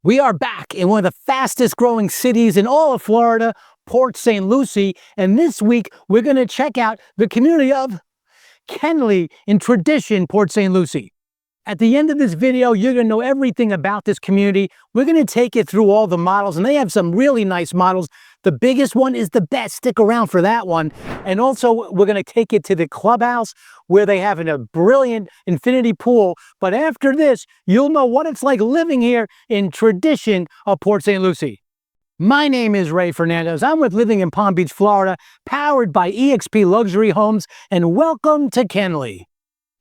We are back in one of the fastest growing cities in all of Florida, Port St. Lucie, and this week we're going to check out the community of Kenley in Tradition, Port St. Lucie. At the end of this video, you're going to know everything about this community. We're going to take it through all the models, and they have some really nice models. The biggest one is the best. Stick around for that one. And also, we're going to take it to the clubhouse where they have a brilliant infinity pool. But after this, you'll know what it's like living here in Tradition of Port St. Lucie. My name is Ray Fernandez. I'm with Living in Palm Beach, Florida, powered by eXp Luxury Homes, and welcome to Kenley.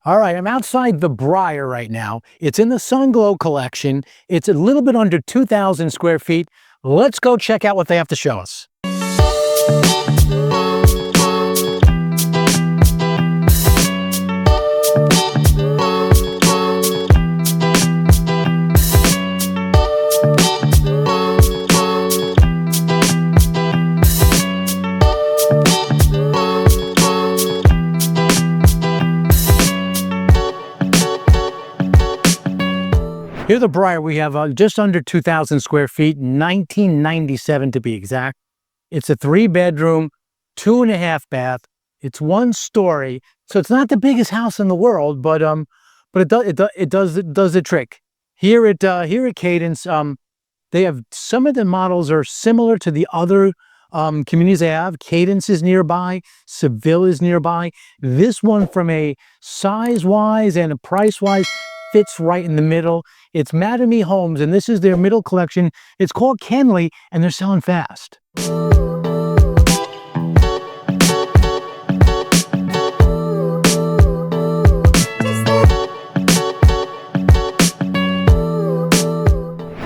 All right, I'm outside the Briar right now. It's in the Sunglow collection. It's a little bit under 2,000 square feet. Let's go check out what they have to show us. Here's the Briar. We have just under 2,000 square feet, 1997 to be exact. It's a 3-bedroom, 2.5 bath. It's 1 story, so it's not the biggest house in the world, but it does the trick. Here at Cadence, they have some of the models are similar to the other communities they have. Cadence is nearby, Seville is nearby. This one, from a size-wise and a price-wise, fits right in the middle. It's Madame Homes, and this is their middle collection. It's called Kenley, and they're selling fast.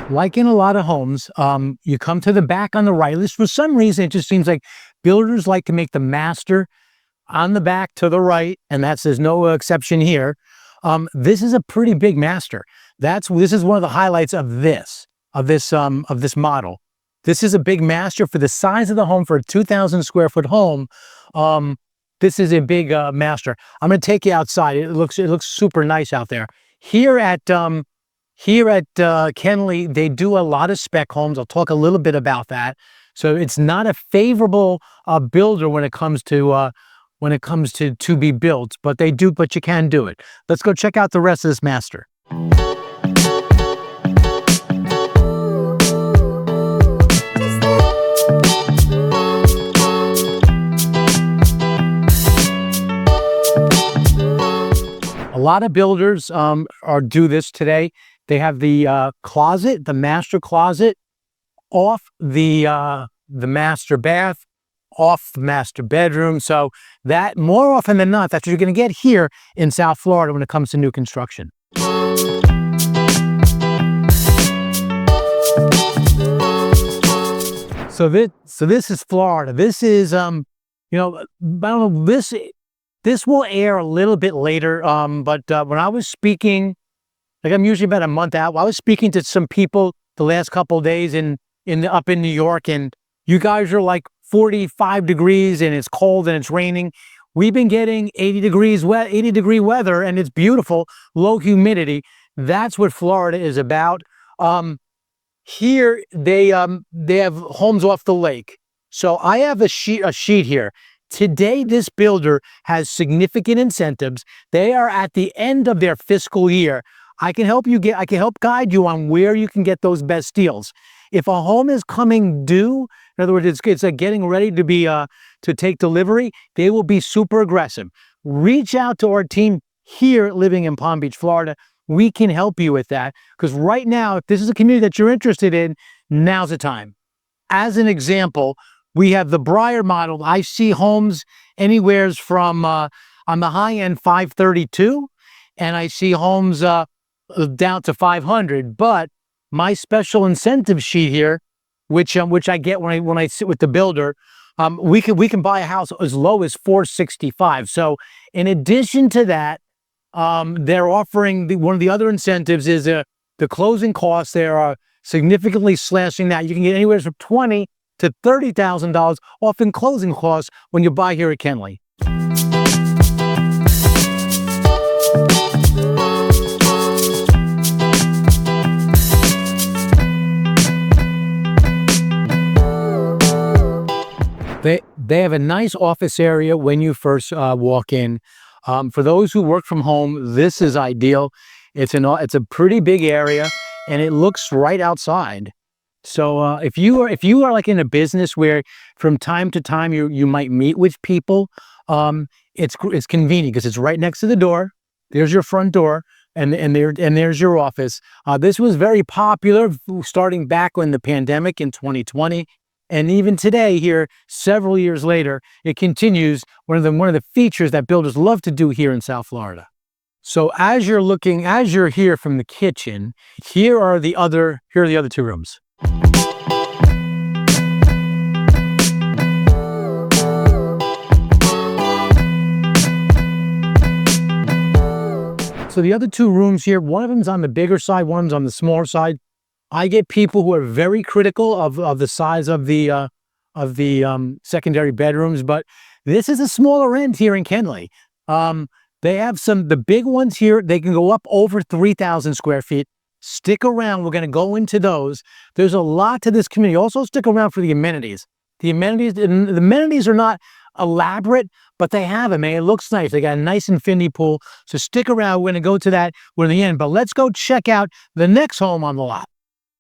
Like in a lot of homes, you come to the back on the right. At least for some reason, it just seems like builders like to make the master on the back to the right, and there's no exception here. This is a pretty big master. This is one of the highlights of this model. This is a big master for the size of the home. For a 2,000 square foot home. This is a big master. I'm going to take you outside. It looks super nice out there. Here at Kenley, they do a lot of spec homes. I'll talk a little bit about that. So it's not a favorable builder when it comes to to be built, but you can do it. Let's go check out the rest of this master. A lot of builders do this today. They have the closet, the master closet, off the master bath, off the master bedroom. So that, more often than not, that's what you're going to get here in South Florida when it comes to new construction. So this is Florida. This is I don't know, this will air a little bit later. But when I was speaking, like I'm usually about a month out, I was speaking to some people the last couple of days up in New York, and you guys are like 45 degrees and it's cold and it's raining. We've been getting 80 degree weather, and it's beautiful, low humidity. That's what Florida is about. Here they have homes off the lake. So I have a sheet here. Today, this builder has significant incentives. They are at the end of their fiscal year. I can help guide you on where you can get those best deals. If a home is coming due, in other words, it's getting ready to be to take delivery, they will be super aggressive. Reach out to our team here at Living in Palm Beach, Florida. We can help you with that, because right now, if this is a community that you're interested in, now's the time. As an example, we have the Briar model. I see homes anywhere from on the high end 532, and I see homes down to 500. But my special incentive sheet here, which I get when I sit with the builder, we can buy a house as low as 465. So in addition to that, they're offering one of the other incentives is the closing costs. They are significantly slashing that. You can get anywhere from $20,000 to $30,000 off in closing costs when you buy here at Kenley. They have a nice office area when you first walk in. For those who work from home, this is ideal. It's a pretty big area, and it looks right outside. So if you are like in a business where from time to time you might meet with people, it's convenient because it's right next to the door. There's your front door, and there's your office. This was very popular starting back when the pandemic in 2020, and even today here, several years later, it continues. One of the features that builders love to do here in South Florida. So as you're here from the kitchen, here are the other two rooms. So the other two rooms here, one of them's on the bigger side, one's on the smaller side. I get people who are very critical of the size of the secondary bedrooms, but this is a smaller end here in Kenley. They have the big ones here. They can go up over 3,000 square feet. Stick around. We're going to go into those. There's a lot to this community. Also stick around for the amenities. The amenities are not elaborate, but they have them, man. It looks nice. They got a nice infinity pool. So stick around. We're going to go to that. We're in the end, but let's go check out the next home on the lot.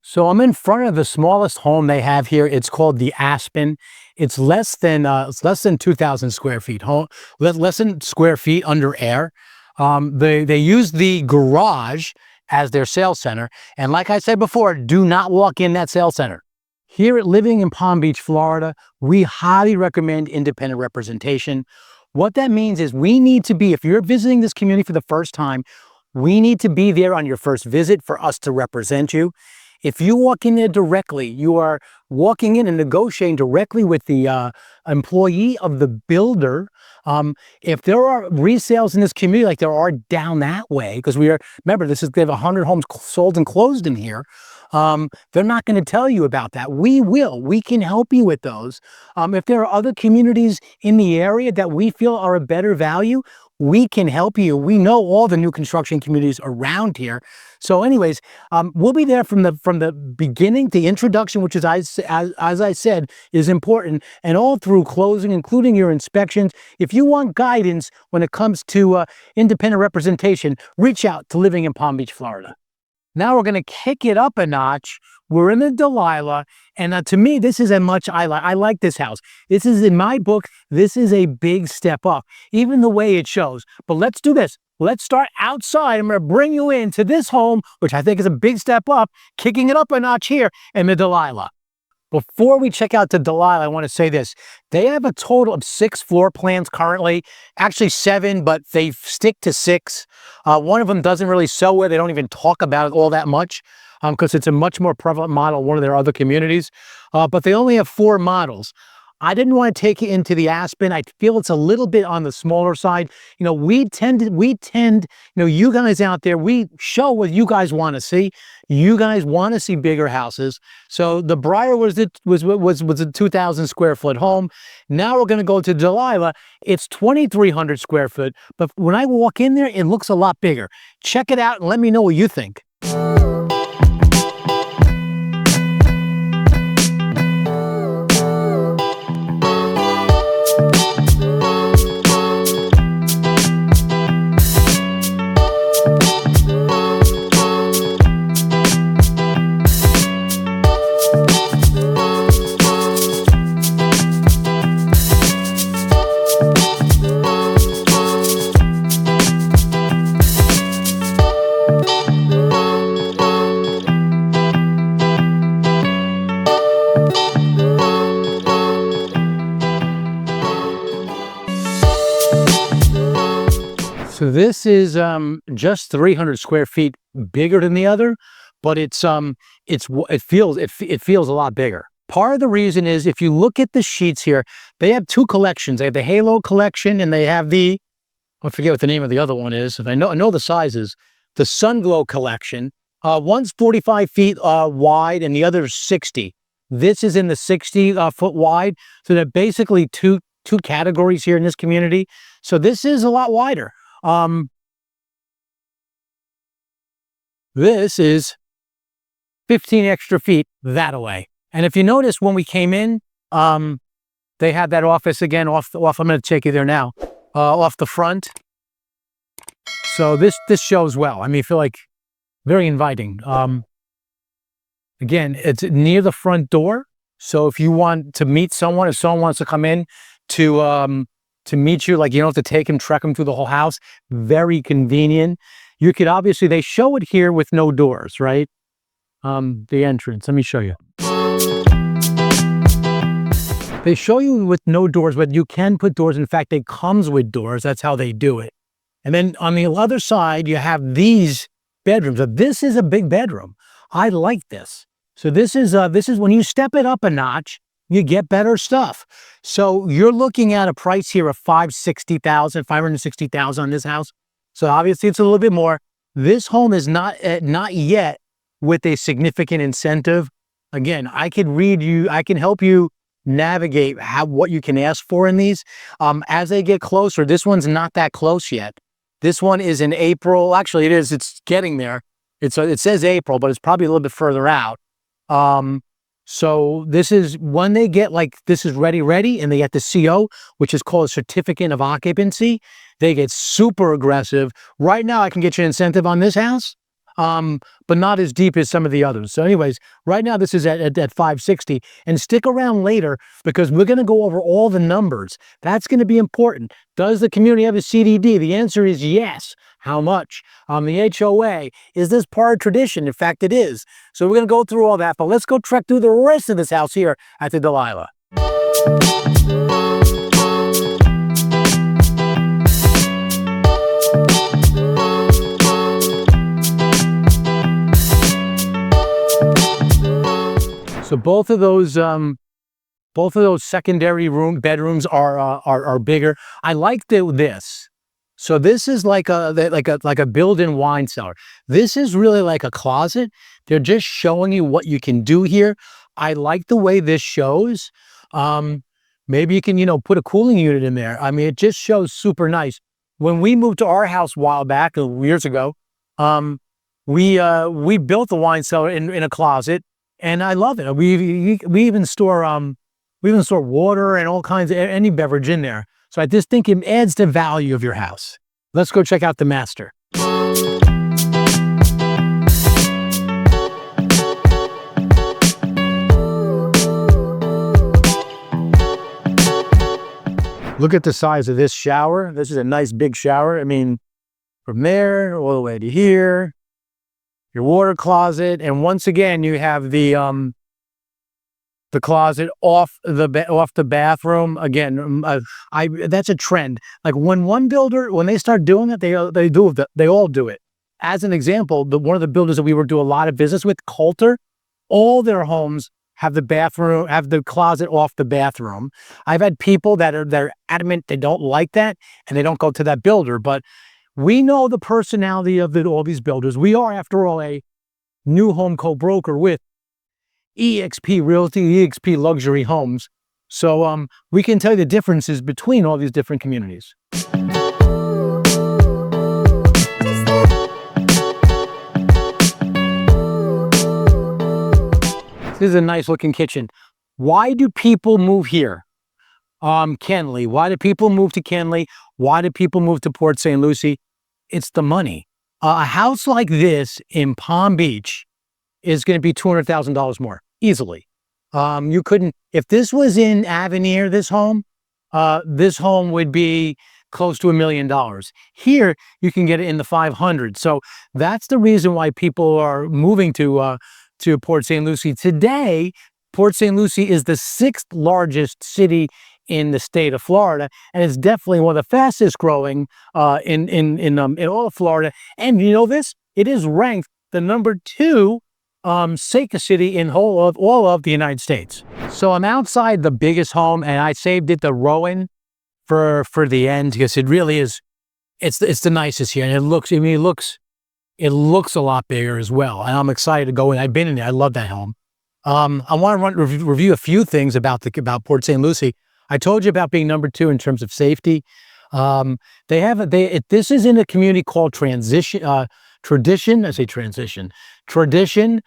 So I'm in front of the smallest home they have here. It's called the Aspen. It's less than 2,000 square feet home, less than square feet under air. They use the garage as their sales center. And like I said before, do not walk in that sales center. Here at Living in Palm Beach, Florida, we highly recommend independent representation. What that means is we need to be, if you're visiting this community for the first time, we need to be there on your first visit for us to represent you. If you walk in there directly, you are walking in and negotiating directly with the employee of the builder. If there are resales in this community, like there are down that way, because remember, they have 100 homes sold and closed in here. They're not going to tell you about that. We can help you with those. If there are other communities in the area that we feel are a better value, we can help you. We know all the new construction communities around here. So anyways, we'll be there from the beginning, the introduction, which is, as I said, is important, and all through closing, including your inspections. If you want guidance when it comes to independent representation, reach out to Living in Palm Beach, Florida. Now we're going to kick it up a notch. We're in the Delilah, and to me, this is I like this house. This is, in my book, this is a big step up, even the way it shows. But let's do this. Let's start outside. I'm going to bring you into this home, which I think is a big step up, kicking it up a notch here in the Delilah. Before we check out the Delilah, I want to say this. They have a total of 6 floor plans currently, actually 7, but they stick to 6. One of them doesn't really sell well. They don't even talk about it all that much because it's a much more prevalent model in one of their other communities. But they only have 4 models. I didn't want to take it into the Aspen. I feel it's a little bit on the smaller side. You know, we tend, you know, you guys out there, we show what you guys want to see. You guys want to see bigger houses. So the Briar was a 2,000 square foot home. Now we're going to go to Delilah. It's 2,300 square foot. But when I walk in there, it looks a lot bigger. Check it out and let me know what you think. So this is just 300 square feet bigger than the other, but it feels a lot bigger. Part of the reason is if you look at the sheets here, they have 2 collections. They have the Halo collection and they have I forget what the name of the other one is. I know the sizes. The Sunglow collection. One's 45 feet wide and the other is 60. This is in the 60 foot wide. So they're basically two categories here in this community. So this is a lot wider. This is 15 extra feet that way. And if you notice when we came in, They have that office again off. I'm going to take you there now, off the front. So this shows well. I mean, I feel like very inviting. Again, it's near the front door. So if you want to meet someone, if someone wants to come in to meet you, like you don't have to take him, trek him through the whole house. Very convenient. You could obviously, they show it here with no doors, right? The entrance. Let me show you. They show you with no doors, but you can put doors. In fact, it comes with doors. That's how they do it. And then on the other side, you have these bedrooms. This is a big bedroom. I like this. So this is when you step it up a notch, you get better stuff. So you're looking at a price here of $560,000 on this house. So obviously it's a little bit more. This home is not yet with a significant incentive. Again, I can help you navigate what you can ask for in these. As they get closer, this one's not that close yet. This one is in April. Actually, it is. It's getting there. It says April, but it's probably a little bit further out. So this is when they get like, this is ready, and they get the CO, which is called a certificate of occupancy. They get super aggressive. Right now, I can get you an incentive on this house, but not as deep as some of the others. So anyways, right now this is at 560, and stick around later because we're going to go over all the numbers. That's going to be important. Does the community have a CDD? The answer is yes. How much? The HOA, is this part of tradition? In fact, it is. So we're going to go through all that, but let's go trek through the rest of this house here at the Delilah. So both of those secondary bedrooms are bigger. I like this. So this is like a built-in wine cellar. This is really like a closet. They're just showing you what you can do here. I like the way this shows. Maybe you can, put a cooling unit in there. I mean, it just shows super nice. When we moved to our house a while back, years ago, we built the wine cellar in a closet, and I love it. We even store water and all kinds of any beverage in there. So I just think it adds the value of your house. Let's go check out the master. Look at the size of this shower. This is a nice big shower. I mean, from there all the way to here, your water closet, and once again you have the closet off the bathroom. Again, that's a trend. Like when they start doing it, they all do it. As an example, one of the builders that we were doing a lot of business with, Coulter, all their homes have the closet off the bathroom. I've had people they're adamant they don't like that and they don't go to that builder, but we know the personality of all these builders. We are, after all, a new home co-broker with EXP Realty, EXP Luxury Homes. So we can tell you the differences between all these different communities. This is a nice looking kitchen. Why do people move here? Kenley. Why do people move to Kenley? Why do people move to Port St. Lucie? It's the money. A house like this in Palm Beach is going to be $200,000 more, easily. You couldn't, if this was in Avenir, this home would be close to $1 million. Here, you can get it in the 500. So that's the reason why people are moving to Port St. Lucie. Today, Port St. Lucie is the 6th largest city in the state of Florida, and it's definitely one of the fastest growing in all of Florida. And you know this? It is ranked the #2 safest city in all of the United States. So I'm outside the biggest home, and I saved it, the Rowan, for the end, because it really is. It's the nicest here, and it looks a lot bigger as well. And I'm excited to go in. I've been in there. I love that home. I want to review a few things about Port St. Lucie. I told you about being #2 in terms of safety. This is in a community called Tradition. I say Transition. Tradition.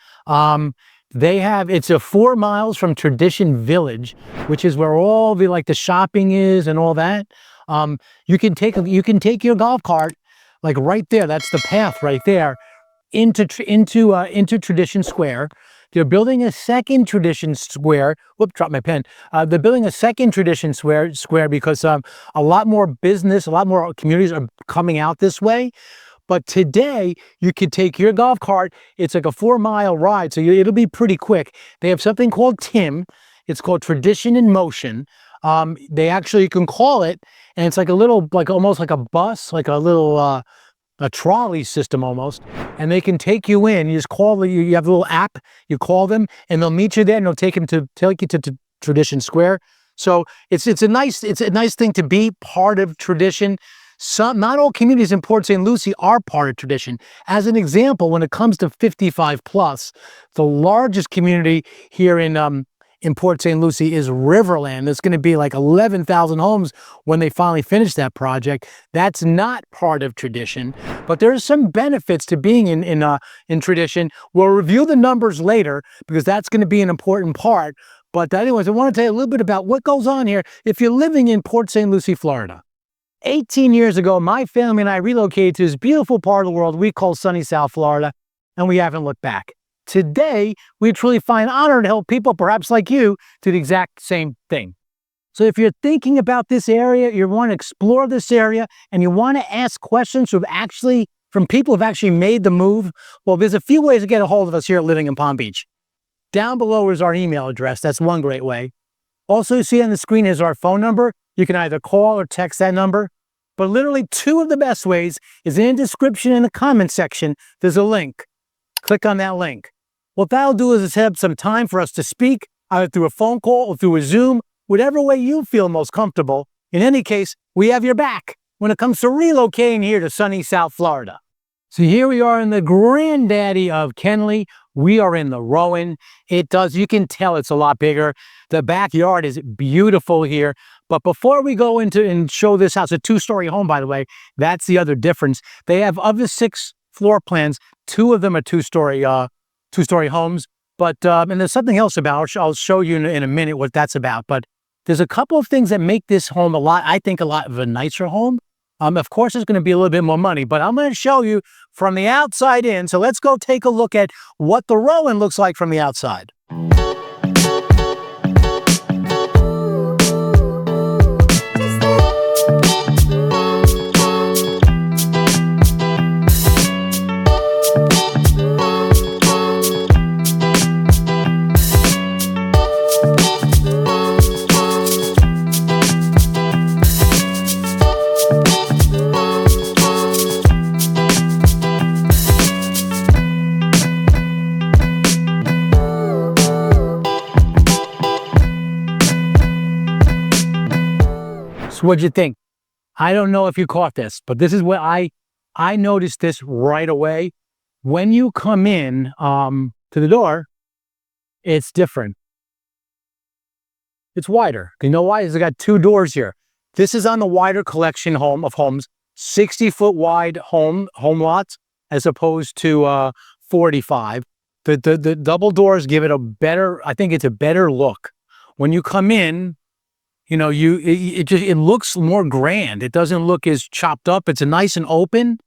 it's a 4 miles from Tradition Village, which is where all the shopping is and all that. You can take your golf cart, like right there. That's the path right there into Tradition Square. They're building a second Tradition Square. Whoop, dropped my pen. They're building a second Tradition Square because a lot more business, a lot more communities are coming out this way. But today, you could take your golf cart. It's like a 4-mile ride, so it'll be pretty quick. They have something called TIM. It's called Tradition in Motion. You can call it, and it's like a little, like almost like a bus, like a little a trolley system almost, and they can take you in. You just call, you have a little app, you call them, and they'll meet you there, and they'll take you to Tradition Square. So it's a nice thing to be part of tradition. Not all communities in Port St. Lucie are part of tradition. As an example, when it comes to 55 plus, the largest community here in Port St. Lucie is Riverland. There's going to be like 11,000 homes when they finally finish that project. That's not part of tradition, but there's some benefits to being in tradition. We'll review the numbers later because that's going to be an important part. But anyways, I want to tell you a little bit about what goes on here if you're living in Port St. Lucie, Florida. 18 years ago, my family and I relocated to this beautiful part of the world we call sunny South Florida, and we haven't looked back. Today, we truly find honor to help people, perhaps like you, do the exact same thing. So if you're thinking about this area, you want to explore this area, and you want to ask questions from people who've actually made the move, well, there's a few ways to get a hold of us here at Living in Palm Beach. Down below is our email address. That's one great way. Also, you see on the screen is our phone number. You can either call or text that number. But literally 2 of the best ways is in the description in the comment section. There's a link. Click on that link. What that'll do is set up some time for us to speak, either through a phone call or through a Zoom, whatever way you feel most comfortable. In any case, we have your back when it comes to relocating here to sunny South Florida. So here we are in the granddaddy of Kenley. We are in the Rowan. You can tell it's a lot bigger. The backyard is beautiful here. But before we go into and show this house, a 2-story home, by the way, that's the other difference. They have, of the 6 floor plans, 2 of them are two-story homes. But, and there's something else about it. I'll show you in a minute what that's about. But there's a couple of things that make this home a lot of a nicer home. Of course, it's going to be a little bit more money, but I'm going to show you from the outside in. So let's go take a look at what the Rowan looks like from the outside. What'd you think? I don't know if you caught this, but this is what I noticed this right away. When you come in to the door, it's different. It's wider. You know why? It's got 2 doors here. This is on the wider collection of homes, 60-foot wide home lots, as opposed to 45. The double doors give it I think it's a better look. When you come in, you know, it looks more grand. It doesn't look as chopped up. It's a nice and open.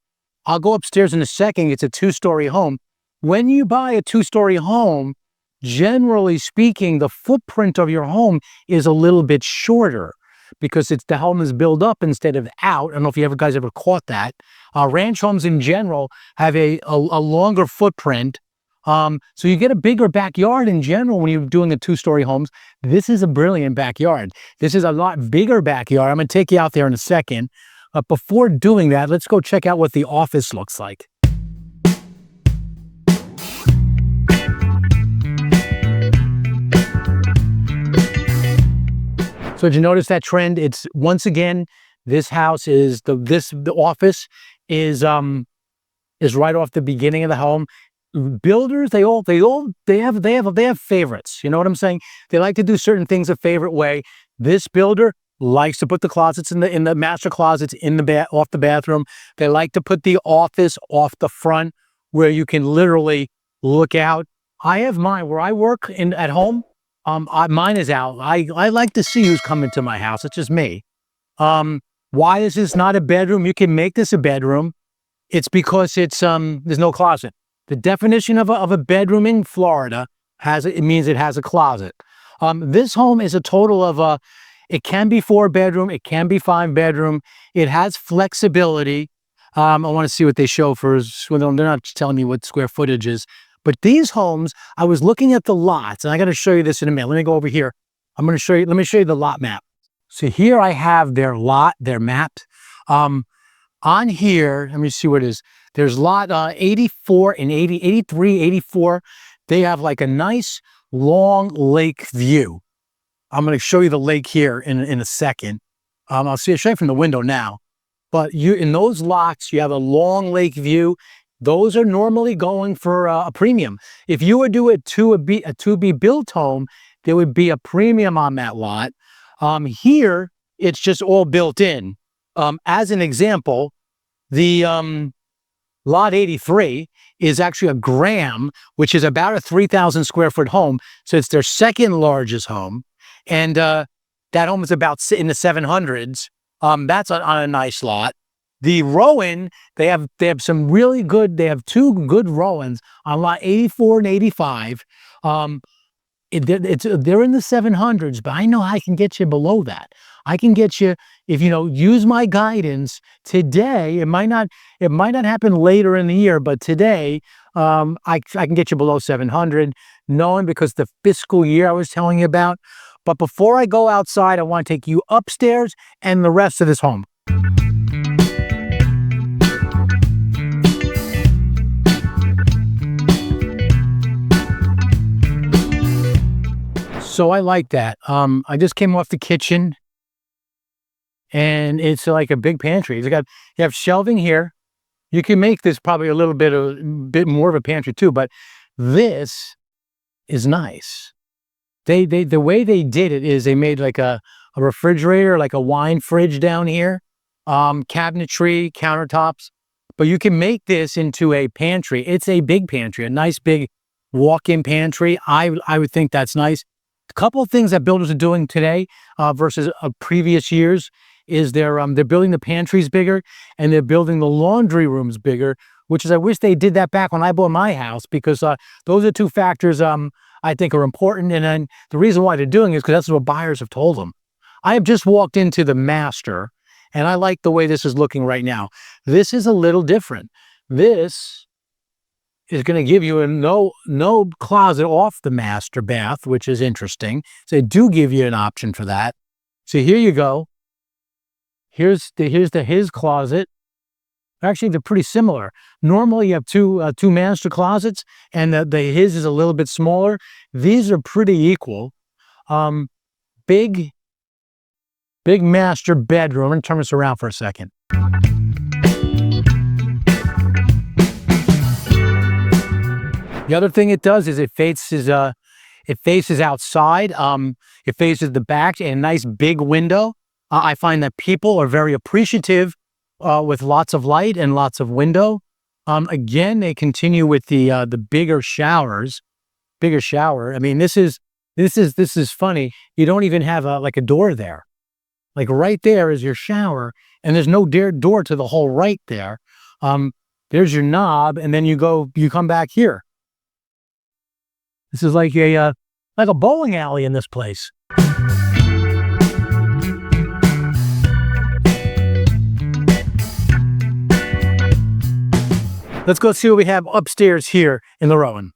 I'll go upstairs in a second. It's a 2-story home. When you buy a 2-story home, generally speaking, the footprint of your home is a little bit shorter because the home is built up instead of out. I don't know if you guys ever caught that. Ranch homes in general have a longer footprint. So you get a bigger backyard in general when you're doing a 2-story homes. This is a brilliant backyard. This is a lot bigger backyard. I'm going to take you out there in a second. But before doing that, let's go check out what the office looks like. So did you notice that trend? It's once again, this house is the office is right off the beginning of the home. Builders, they have favorites. You know what I'm saying? They like to do certain things a favorite way. This builder likes to put the closets in the master closets off the bathroom. They like to put the office off the front where you can literally look out I have mine where I work at home. Mine is out. I like to see who's coming to my house. It's just me. Um, why is this not a bedroom? You can make this a bedroom. It's because there's no closet. The definition of a bedroom in Florida it means it has a closet. This home is a total of it can be 4 bedroom, it can be 5 bedroom. It has flexibility. I want to see what they show for. Well, they're not telling me what square footage is, but these homes, I was looking at the lots, and I got to show you this in a minute. Let me go over here. I'm going to show you. Let me show you the lot map. So here I have their lot, their mapped. On here, let me see what it is. There's lot 84 and 80, 83, 84. They have like a nice long lake view. I'm going to show you the lake here in a second. I'll show you from the window now. But in those lots, you have a long lake view. Those are normally going for a premium. If you were to do a to-be built home, there would be a premium on that lot. Here, it's just all built in. As an example, the lot 83 is actually a Graham, which is about a 3,000 square foot home. So it's their second largest home. And that home is about in the 700s. That's on a nice lot. The Rowan, they have some really good, they have 2 good Rowans on lot 84 and 85. They're in the 700s, but I know I can get you below that. I can get you, if use my guidance today. It might not happen later in the year, but today, I can get you below 700, knowing because the fiscal year I was telling you about. But before I go outside, I want to take you upstairs and the rest of this home. So I like that. I just came off the kitchen, and it's like a big pantry. You have shelving here. You can make this probably a bit more of a pantry too, but this is nice. The way they did it is they made like a refrigerator, like a wine fridge down here, cabinetry, countertops, but you can make this into a pantry. It's a big pantry, a nice big walk-in pantry. I would think that's nice. A couple of things that builders are doing today versus previous years is they're building the pantries bigger, and they're building the laundry rooms bigger, which is, I wish they did that back when I bought my house, because those are 2 factors I think are important. And then the reason why they're doing it is because that's what buyers have told them. I have just walked into the master, and I like the way this is looking right now. This is a little different. This is going to give you a no closet off the master bath, which is interesting. So they do give you an option for that. So here you go. Here's his closet. Actually, they're pretty similar. Normally, you have two master closets, and his is a little bit smaller. These are pretty equal. Big master bedroom. I'm going to turn this around for a second. The other thing it does is it faces outside. It faces the back, and a nice big window. I find that people are very appreciative with lots of light and lots of window. Again, they continue with the bigger showers. Bigger shower. I mean, this is funny. You don't even have like a door there. Like right there is your shower, and there's no door to the whole right there. There's your knob, and then you come back here. This is like a bowling alley in this place. Let's go see what we have upstairs here in the Rowan.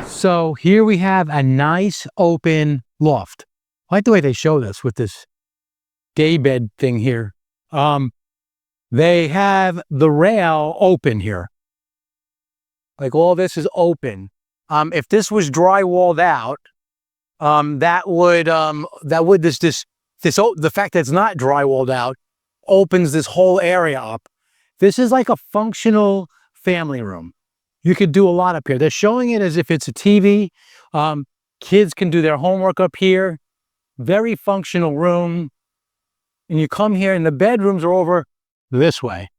So here we have a nice open loft. I like the way they show this with this daybed thing here. They have the rail open here. Like all this is open. If this was drywalled out, the fact that it's not drywalled out opens this whole area up. This is like a functional family room. You could do a lot up here. They're showing it as if it's a TV. Kids can do their homework up here. Very functional room. And you come here and the bedrooms are over this way.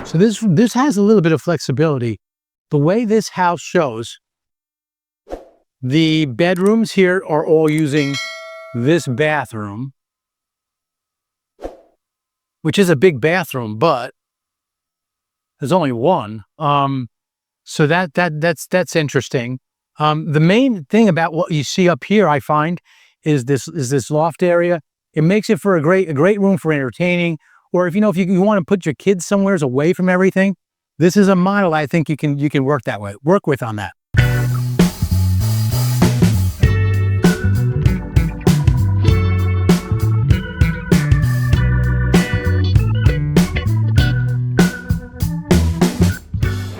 So this has a little bit of flexibility. The way this house shows, the bedrooms here are all using this bathroom, which is a big bathroom, but there's only one. So that's interesting. The main thing about what you see up here, I find, is this loft area. It makes it for a great room for entertaining. Or if you want to put your kids somewhere away from everything, this is a model I think you can work with on that.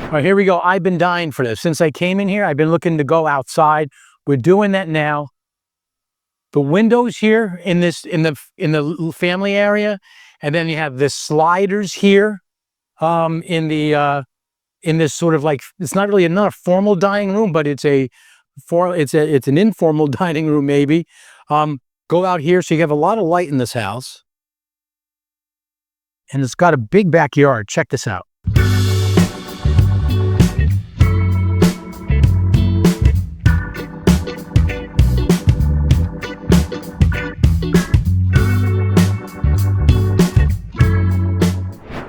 All right, here we go. I've been dying for this. Since I came in here, I've been looking to go outside. We're doing that now. The windows here in the family area, and then you have the sliders here in this sort of like, it's not really a formal dining room, but it's an informal dining room maybe. Go out here, so you have a lot of light in this house, and it's got a big backyard. Check this out.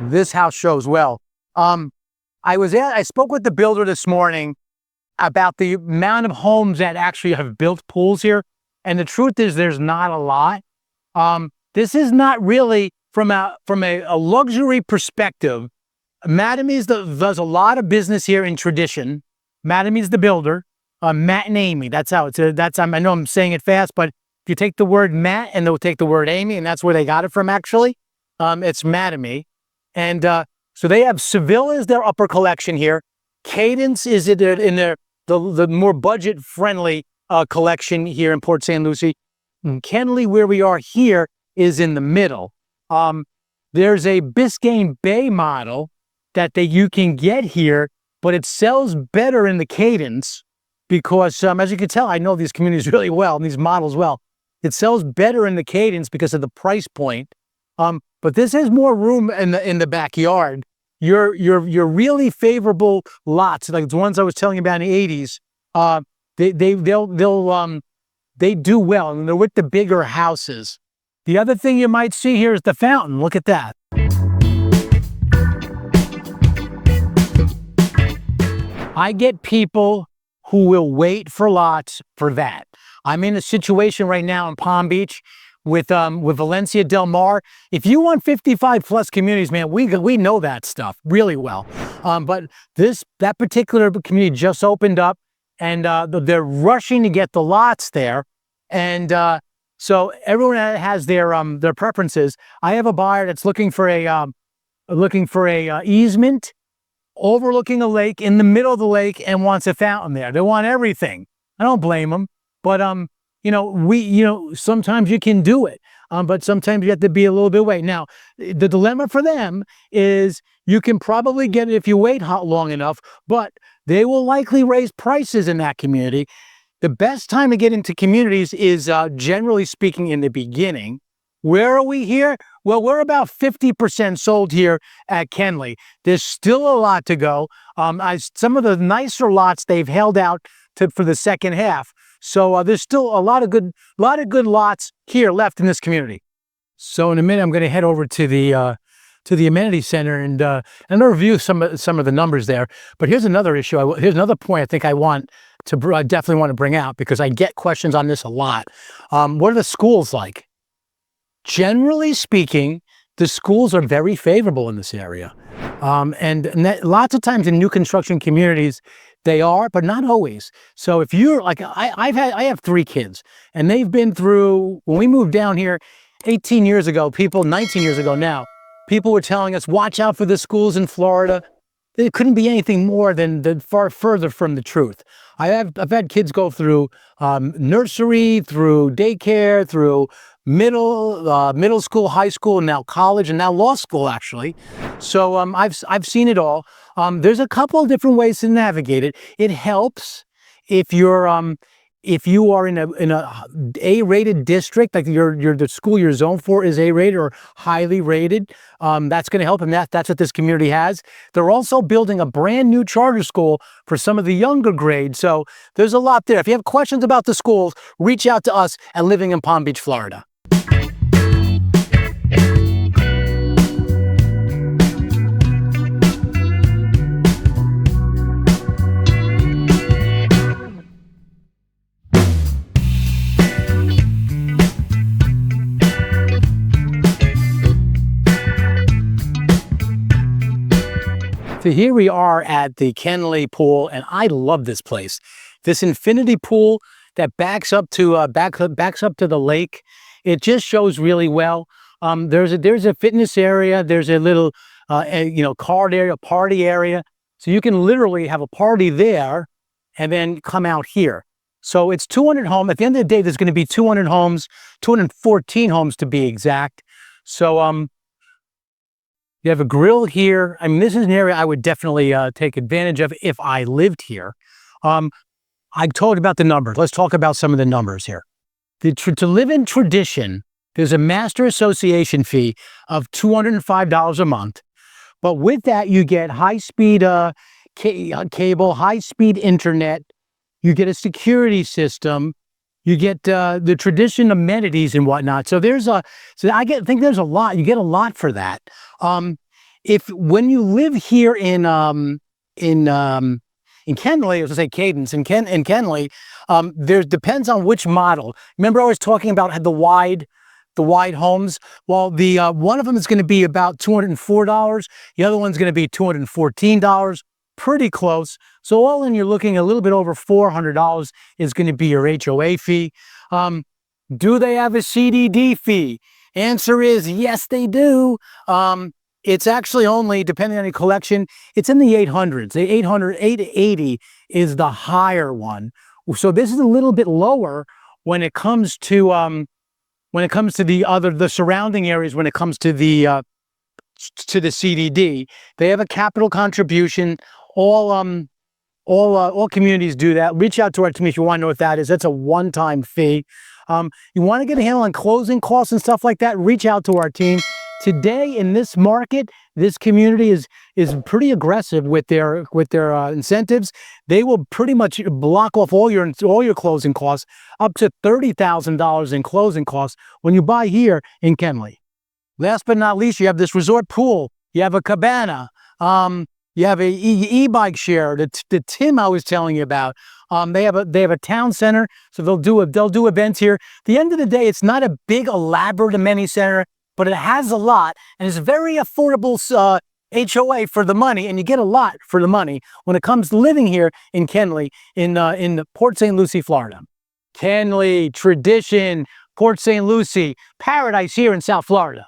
This house shows well. I spoke with the builder this morning about the amount of homes that actually have built pools here, and the truth is there's not a lot. This is not really from a luxury perspective. Madamy's does a lot of business here in tradition. Madamy's the builder. Matt and Amy. That's how it's. I know I'm saying it fast, but if you take the word Matt and they'll take the word Amy, and that's where they got it from. Actually, it's Madamy. And so they have Seville as their upper collection here. Cadence is in the more budget-friendly collection here in Port St. Lucie. And Kenley, where we are here, is in the middle. There's a Biscayne Bay model that you can get here, but it sells better in the Cadence because, as you can tell, I know these communities really well and these models well. It sells better in the Cadence because of the price point. But this has more room in the backyard. Your really favorable lots, like the ones I was telling you about in the 80s, they do well, and they're with the bigger houses. The other thing you might see here is the fountain. Look at that. I get people who will wait for lots for that. I'm in a situation right now in Palm Beach with Valencia Del Mar. If you want 55 plus communities, man, we know that stuff really well. But that particular community just opened up, and they're rushing to get the lots there. And so everyone has their preferences. I have a buyer that's looking for a easement overlooking a lake, in the middle of the lake, and wants a fountain there. They want everything. I don't blame them, but sometimes you can do it, but sometimes you have to be a little bit away. Now, the dilemma for them is you can probably get it if you wait long enough, but they will likely raise prices in that community. The best time to get into communities is, generally speaking, in the beginning. Where are we here? Well, we're about 50% sold here at Kenley. There's still a lot to go. Some of the nicer lots they've held out for the second half. So there's still a lot of good lots here left in this community. So in a minute, I'm going to head over to the amenity center and review some of the numbers there. But here's another issue. Here's another point I think I definitely want to bring out, because I get questions on this a lot. What are the schools like? Generally speaking, the schools are very favorable in this area. Lots of times in new construction communities, they are, but not always. So if you're like, I have 3 kids, and they've been through, when we moved down here 18 years ago, 19 years ago now, people were telling us, watch out for the schools in Florida. It couldn't be anything more than far further from the truth. I've had kids go through nursery, through daycare, through middle school, high school, and now college, and now law school, actually. So I've seen it all. There's a couple of different ways to navigate it. It helps if you are in a A-rated district, like the school you're zoned for is A-rated or highly rated. That's going to help, and that's what this community has. They're also building a brand new charter school for some of the younger grades. So there's a lot there. If you have questions about the schools, reach out to us at Living in Palm Beach, Florida. So here we are at the Kenley pool, and I love this place. This infinity pool that backs up to the lake. It just shows really well. There's a fitness area. There's a little card area, party area. So you can literally have a party there, and then come out here. So it's 200 homes. At the end of the day, there's going to be 200 homes, 214 homes to be exact. So you have a grill here. I mean, this is an area I would definitely take advantage of if I lived here. I told you about the numbers. Let's talk about some of the numbers here. To live in Tradition, there's a master association fee of $205 a month. But with that, you get high-speed cable, high-speed internet. You get a security system. You get the Tradition amenities and whatnot. So think there's a lot. You get a lot for that. When you live here in Kenley, I was going to say Cadence, in Kenley, there depends on which model. Remember I was talking about the wide homes? Well, the one of them is going to be about $204. The other one's going to be $214. Pretty close. So all in, you're looking a little bit over $400 is going to be your HOA fee. Do they have a CDD fee? Answer is yes, they do. It's actually only, depending on your collection, it's in the 800s. The 880 is the higher one. So this is a little bit lower when it comes to the surrounding areas. When it comes to the CDD, they have a capital contribution. All communities do that. Reach out to our team if you want to know what that is. That's a one-time fee. You want to get a handle on closing costs and stuff like that, reach out to our team. Today in this market, this community is pretty aggressive with their incentives. They will pretty much block off all your closing costs, up to $30,000 in closing costs when you buy here in Kenley. Last but not least, you have this resort pool. You have a cabana. You have a e-bike share. The Tim I was telling you about. They have a town center, so they'll do events here. At the end of the day, it's not a big elaborate amenity center, but it has a lot, and it's very affordable HOA for the money, and you get a lot for the money when it comes to living here in Kenley, in Port St. Lucie, Florida. Kenley, Tradition, Port St. Lucie, paradise here in South Florida.